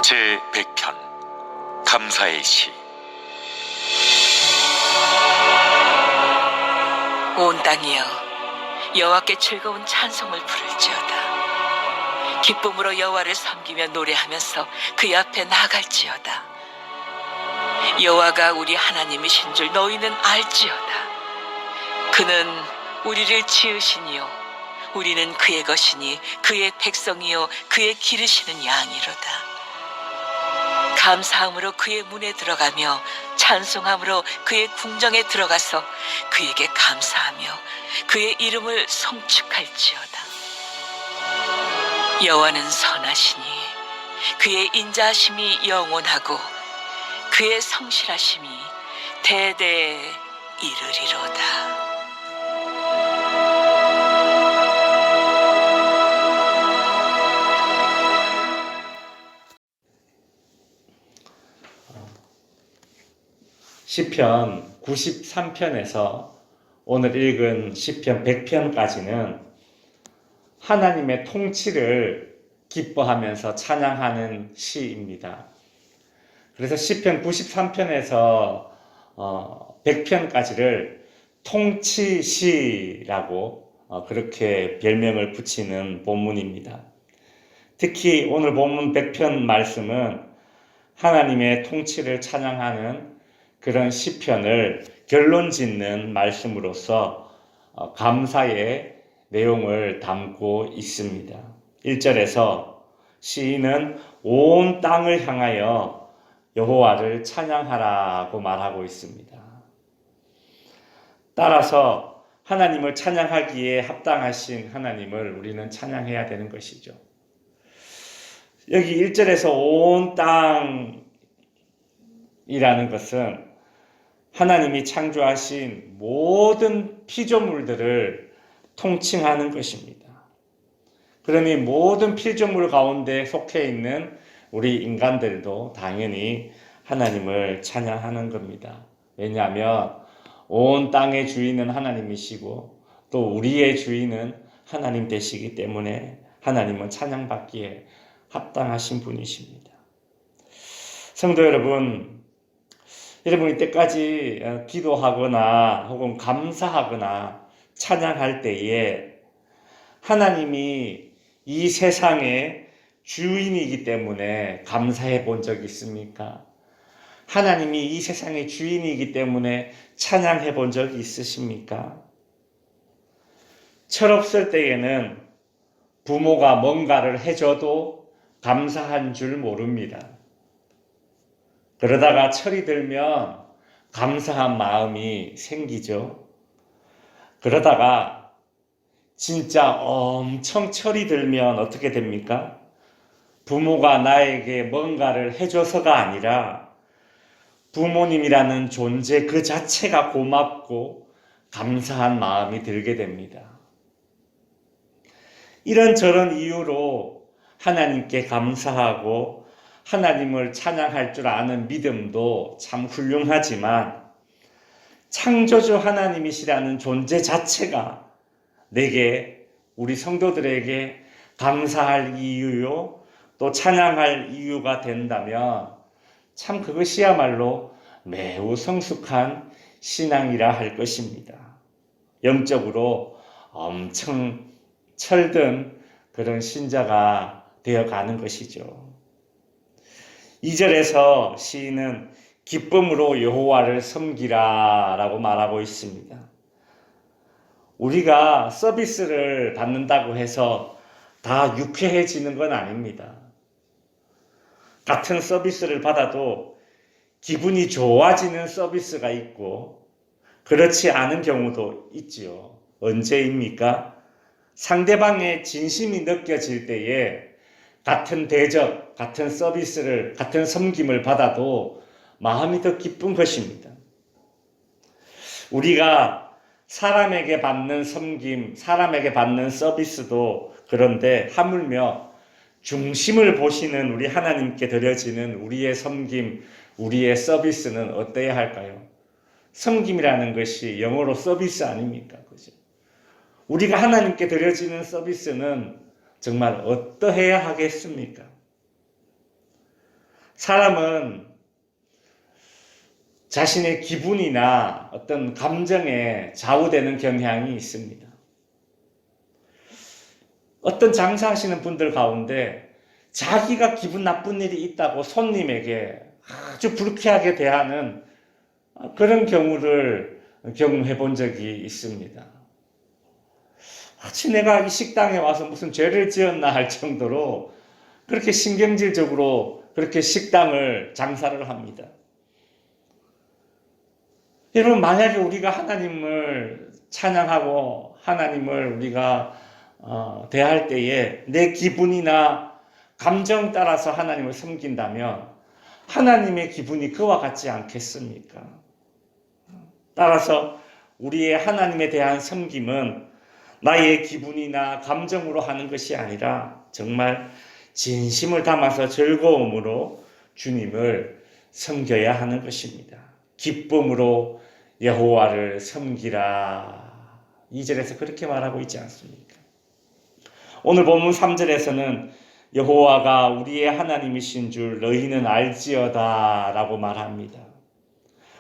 제100편 감사의 시. 온 땅이여, 여호와께 즐거운 찬송을 부를지어다. 기쁨으로 여호와를 섬기며 노래하면서 그의 앞에 나갈지어다. 여호와가 우리 하나님이신 줄 너희는 알지어다. 그는 우리를 지으시니요 우리는 그의 것이니 그의 백성이요 그의 기르시는 양이로다. 감사함으로 그의 문에 들어가며 찬송함으로 그의 궁정에 들어가서 그에게 감사하며 그의 이름을 송축할지어다. 여호와는 선하시니 그의 인자하심이 영원하고 그의 성실하심이 대대에 이르리로다. 시편 93편에서 오늘 읽은 시편 100편까지는 하나님의 통치를 기뻐하면서 찬양하는 시입니다. 그래서 시편 93편에서 100편까지를 통치시라고 그렇게 별명을 붙이는 본문입니다. 특히 오늘 본문 100편 말씀은 하나님의 통치를 찬양하는 그런 시편을 결론 짓는 말씀으로서 감사의 내용을 담고 있습니다. 1절에서 시인은 온 땅을 향하여 여호와를 찬양하라고 말하고 있습니다. 따라서 하나님을 찬양하기에 합당하신 하나님을 우리는 찬양해야 되는 것이죠. 여기 1절에서 온 땅이라는 것은 하나님이 창조하신 모든 피조물들을 통칭하는 것입니다. 그러니 모든 피조물 가운데 속해 있는 우리 인간들도 당연히 하나님을 찬양하는 겁니다. 왜냐하면 온 땅의 주인은 하나님이시고 또 우리의 주인은 하나님 되시기 때문에 하나님은 찬양받기에 합당하신 분이십니다. 성도 여러분, 여러분이 때까지 기도하거나 혹은 감사하거나 찬양할 때에 하나님이 이 세상의 주인이기 때문에 감사해 본 적이 있습니까? 하나님이 이 세상의 주인이기 때문에 찬양해 본 적이 있으십니까? 철없을 때에는 부모가 뭔가를 해줘도 감사한 줄 모릅니다. 그러다가 철이 들면 감사한 마음이 생기죠. 그러다가 진짜 엄청 철이 들면 어떻게 됩니까? 부모가 나에게 뭔가를 해줘서가 아니라 부모님이라는 존재 그 자체가 고맙고 감사한 마음이 들게 됩니다. 이런저런 이유로 하나님께 감사하고 하나님을 찬양할 줄 아는 믿음도 참 훌륭하지만 창조주 하나님이시라는 존재 자체가 내게, 우리 성도들에게 감사할 이유요 또 찬양할 이유가 된다면 참 그것이야말로 매우 성숙한 신앙이라 할 것입니다. 영적으로 엄청 철든 그런 신자가 되어가는 것이죠. 2절에서 시인은 기쁨으로 여호와를 섬기라 라고 말하고 있습니다. 우리가 서비스를 받는다고 해서 다 유쾌해지는 건 아닙니다. 같은 서비스를 받아도 기분이 좋아지는 서비스가 있고 그렇지 않은 경우도 있지요. 언제입니까? 상대방의 진심이 느껴질 때에 같은 대접, 같은 서비스를, 같은 섬김을 받아도 마음이 더 기쁜 것입니다. 우리가 사람에게 받는 섬김, 사람에게 받는 서비스도 그런데 하물며 중심을 보시는 우리 하나님께 드려지는 우리의 섬김, 우리의 서비스는 어때야 할까요? 섬김이라는 것이 영어로 서비스 아닙니까? 그죠? 우리가 하나님께 드려지는 서비스는 정말 어떠해야 하겠습니까? 사람은 자신의 기분이나 어떤 감정에 좌우되는 경향이 있습니다. 어떤 장사하시는 분들 가운데 자기가 기분 나쁜 일이 있다고 손님에게 아주 불쾌하게 대하는 그런 경우를 경험해 본 적이 있습니다. 마치 내가 이 식당에 와서 무슨 죄를 지었나 할 정도로 그렇게 신경질적으로 그렇게 식당을 장사를 합니다. 여러분, 만약에 우리가 하나님을 찬양하고 하나님을 우리가 대할 때에 내 기분이나 감정 따라서 하나님을 섬긴다면 하나님의 기분이 그와 같지 않겠습니까? 따라서 우리의 하나님에 대한 섬김은 나의 기분이나 감정으로 하는 것이 아니라 정말 진심을 담아서 즐거움으로 주님을 섬겨야 하는 것입니다. 기쁨으로 여호와를 섬기라. 2절에서 그렇게 말하고 있지 않습니까? 오늘 본문 3절에서는 여호와가 우리의 하나님이신 줄 너희는 알지어다 라고 말합니다.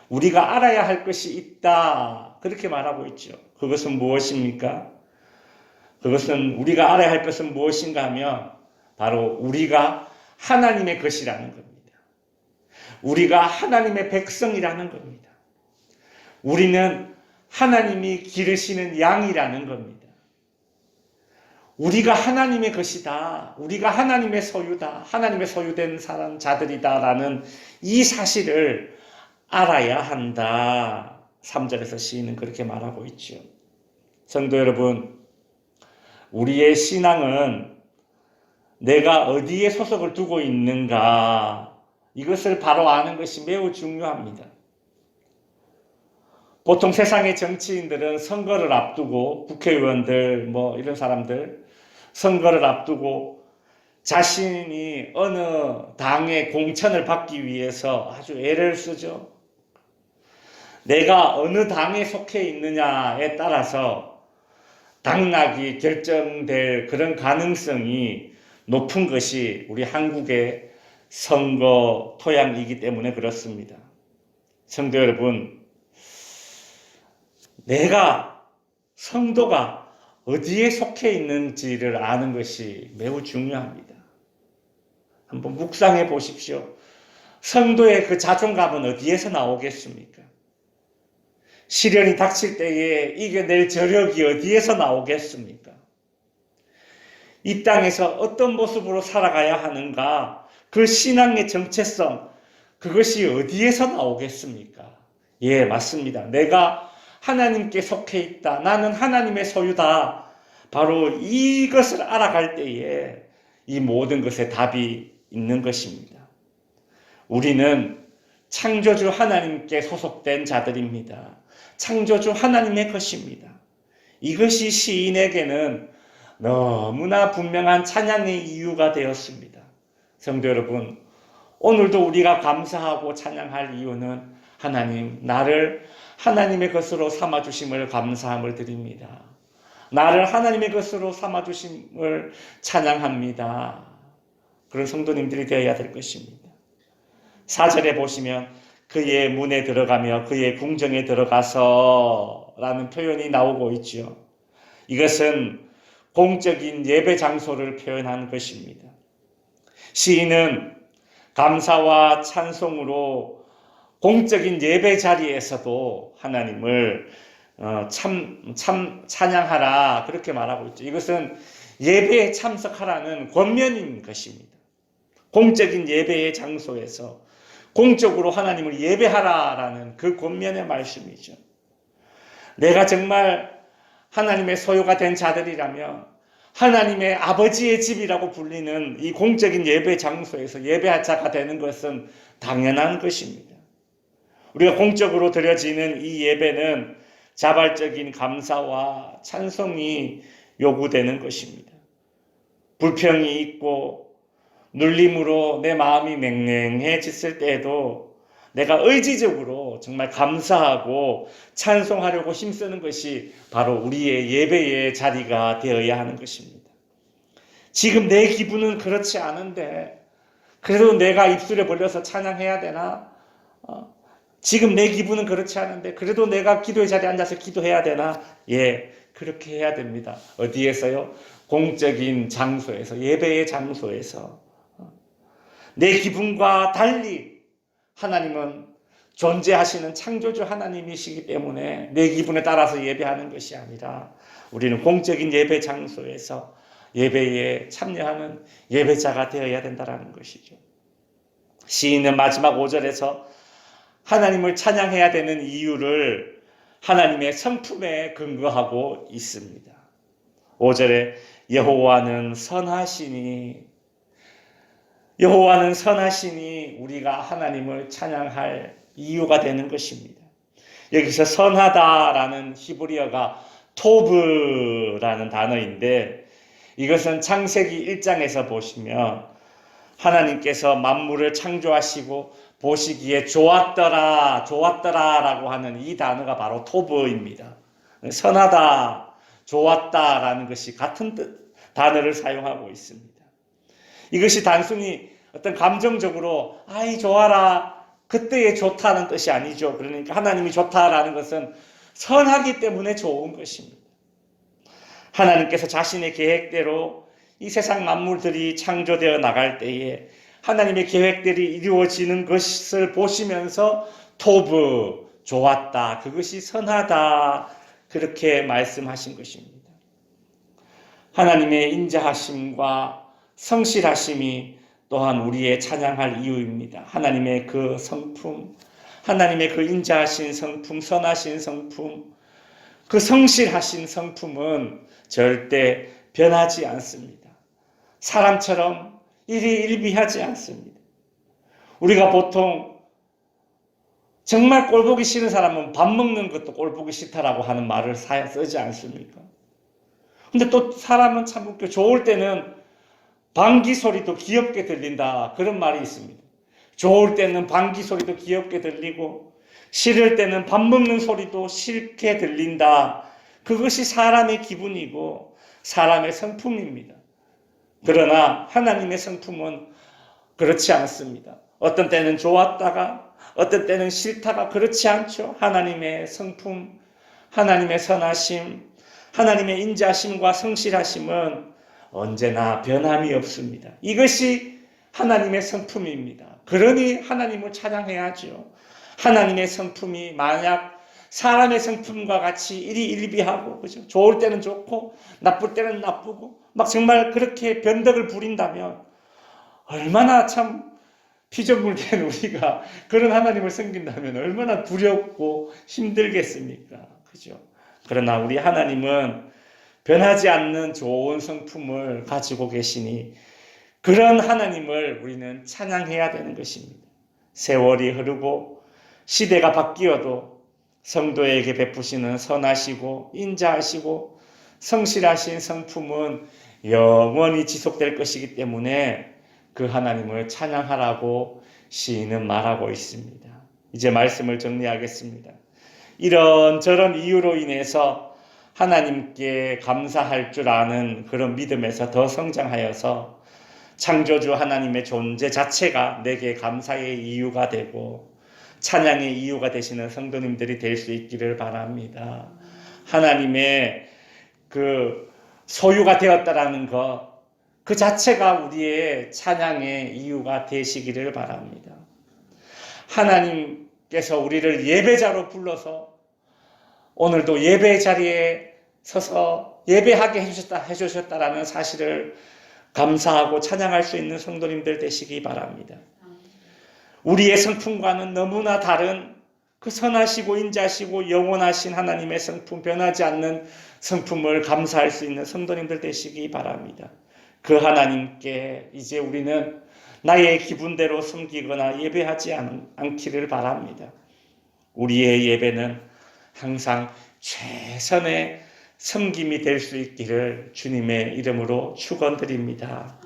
우리가 알아야 할 것이 있다 그렇게 말하고 있죠. 그것은 무엇입니까? 그것은 우리가 알아야 할 것은 무엇인가 하면 바로 우리가 하나님의 것이라는 겁니다. 우리가 하나님의 백성이라는 겁니다. 우리는 하나님이 기르시는 양이라는 겁니다. 우리가 하나님의 것이다. 우리가 하나님의 소유다. 하나님의 소유된 자들이다라는 이 사실을 알아야 한다. 3절에서 시인은 그렇게 말하고 있죠. 성도 여러분, 우리의 신앙은 내가 어디에 소속을 두고 있는가, 이것을 바로 아는 것이 매우 중요합니다. 보통 세상의 정치인들은 선거를 앞두고, 국회의원들, 이런 사람들, 선거를 앞두고 자신이 어느 당의 공천을 받기 위해서 아주 애를 쓰죠. 내가 어느 당에 속해 있느냐에 따라서 당락이 결정될 그런 가능성이 높은 것이 우리 한국의 선거 토양이기 때문에 그렇습니다. 성도 여러분, 내가 성도가 어디에 속해 있는지를 아는 것이 매우 중요합니다. 한번 묵상해 보십시오. 성도의 그 자존감은 어디에서 나오겠습니까? 시련이 닥칠 때에 이겨낼 저력이 어디에서 나오겠습니까? 이 땅에서 어떤 모습으로 살아가야 하는가, 그 신앙의 정체성, 그것이 어디에서 나오겠습니까? 예, 맞습니다. 내가 하나님께 속해 있다. 나는 하나님의 소유다. 바로 이것을 알아갈 때에 이 모든 것에 답이 있는 것입니다. 우리는 창조주 하나님께 소속된 자들입니다. 창조주 하나님의 것입니다. 이것이 시인에게는 너무나 분명한 찬양의 이유가 되었습니다. 성도 여러분, 오늘도 우리가 감사하고 찬양할 이유는 하나님, 나를 하나님의 것으로 삼아주심을 감사함을 드립니다. 나를 하나님의 것으로 삼아주심을 찬양합니다. 그런 성도님들이 되어야 될 것입니다. 4절에 보시면 그의 문에 들어가며 그의 궁정에 들어가서 라는 표현이 나오고 있죠. 이것은 공적인 예배 장소를 표현한 것입니다. 시인은 감사와 찬송으로 공적인 예배 자리에서도 하나님을 찬양하라 그렇게 말하고 있죠. 이것은 예배에 참석하라는 권면인 것입니다. 공적인 예배의 장소에서 공적으로 하나님을 예배하라라는 그 권면의 말씀이죠. 내가 정말 하나님의 소유가 된 자들이라면 하나님의 아버지의 집이라고 불리는 이 공적인 예배 장소에서 예배할 자가 되는 것은 당연한 것입니다. 우리가 공적으로 드려지는 이 예배는 자발적인 감사와 찬송이 요구되는 것입니다. 불평이 있고 눌림으로 내 마음이 맹맹해졌을 때에도 내가 의지적으로 정말 감사하고 찬송하려고 힘쓰는 것이 바로 우리의 예배의 자리가 되어야 하는 것입니다. 지금 내 기분은 그렇지 않은데 그래도 내가 입술에 벌려서 찬양해야 되나? 지금 내 기분은 그렇지 않은데 그래도 내가 기도의 자리에 앉아서 기도해야 되나? 예, 그렇게 해야 됩니다. 어디에서요? 공적인 장소에서, 예배의 장소에서. 내 기분과 달리 하나님은 존재하시는 창조주 하나님이시기 때문에 내 기분에 따라서 예배하는 것이 아니라 우리는 공적인 예배 장소에서 예배에 참여하는 예배자가 되어야 된다는 것이죠. 시인은 마지막 5절에서 하나님을 찬양해야 되는 이유를 하나님의 성품에 근거하고 있습니다. 5절에 여호와는 선하시니 우리가 하나님을 찬양할 이유가 되는 것입니다. 여기서 선하다라는 히브리어가 토브라는 단어인데 이것은 창세기 1장에서 보시면 하나님께서 만물을 창조하시고 보시기에 좋았더라라고 하는 이 단어가 바로 토브입니다. 선하다, 좋았다라는 것이 같은 단어를 사용하고 있습니다. 이것이 단순히 어떤 감정적으로 아이 좋아라, 그때의 좋다는 뜻이 아니죠. 그러니까 하나님이 좋다라는 것은 선하기 때문에 좋은 것입니다. 하나님께서 자신의 계획대로 이 세상 만물들이 창조되어 나갈 때에 하나님의 계획들이 이루어지는 것을 보시면서 토브, 좋았다, 그것이 선하다, 그렇게 말씀하신 것입니다. 하나님의 인자하심과 성실하심이 또한 우리의 찬양할 이유입니다. 하나님의 그 성품, 하나님의 그 인자하신 성품, 선하신 성품, 그 성실하신 성품은 절대 변하지 않습니다. 사람처럼 일희일비하지 않습니다. 우리가 보통 정말 꼴보기 싫은 사람은 밥 먹는 것도 꼴보기 싫다라고 하는 말을 쓰지 않습니까? 근데 또 사람은 참 웃겨. 좋을 때는 방귀 소리도 귀엽게 들린다, 그런 말이 있습니다. 좋을 때는 방귀 소리도 귀엽게 들리고 싫을 때는 밥 먹는 소리도 싫게 들린다. 그것이 사람의 기분이고 사람의 성품입니다. 그러나 하나님의 성품은 그렇지 않습니다. 어떤 때는 좋았다가 어떤 때는 싫다가 그렇지 않죠. 하나님의 성품, 하나님의 선하심, 하나님의 인자심과 성실하심은 언제나 변함이 없습니다. 이것이 하나님의 성품입니다. 그러니 하나님을 찬양해야죠. 하나님의 성품이 만약 사람의 성품과 같이 일희일비하고, 그죠? 좋을 때는 좋고 나쁠 때는 나쁘고 막 정말 그렇게 변덕을 부린다면 얼마나 참 피조물된 우리가 그런 하나님을 섬긴다면 얼마나 두렵고 힘들겠습니까? 그죠? 그러나 우리 하나님은 변하지 않는 좋은 성품을 가지고 계시니 그런 하나님을 우리는 찬양해야 되는 것입니다. 세월이 흐르고 시대가 바뀌어도 성도에게 베푸시는 선하시고 인자하시고 성실하신 성품은 영원히 지속될 것이기 때문에 그 하나님을 찬양하라고 시인은 말하고 있습니다. 이제 말씀을 정리하겠습니다. 이런저런 이유로 인해서 하나님께 감사할 줄 아는 그런 믿음에서 더 성장하여서 창조주 하나님의 존재 자체가 내게 감사의 이유가 되고 찬양의 이유가 되시는 성도님들이 될 수 있기를 바랍니다. 하나님의 그 소유가 되었다라는 것, 그 자체가 우리의 찬양의 이유가 되시기를 바랍니다. 하나님께서 우리를 예배자로 불러서 오늘도 예배 자리에 서서 예배하게 해주셨다라는 사실을 감사하고 찬양할 수 있는 성도님들 되시기 바랍니다. 우리의 성품과는 너무나 다른 그 선하시고 인자하시고 영원하신 하나님의 성품, 변하지 않는 성품을 감사할 수 있는 성도님들 되시기 바랍니다. 그 하나님께 이제 우리는 나의 기분대로 섬기거나 예배하지 않기를 바랍니다. 우리의 예배는 항상 최선의 섬김이 될 수 있기를 주님의 이름으로 축원드립니다.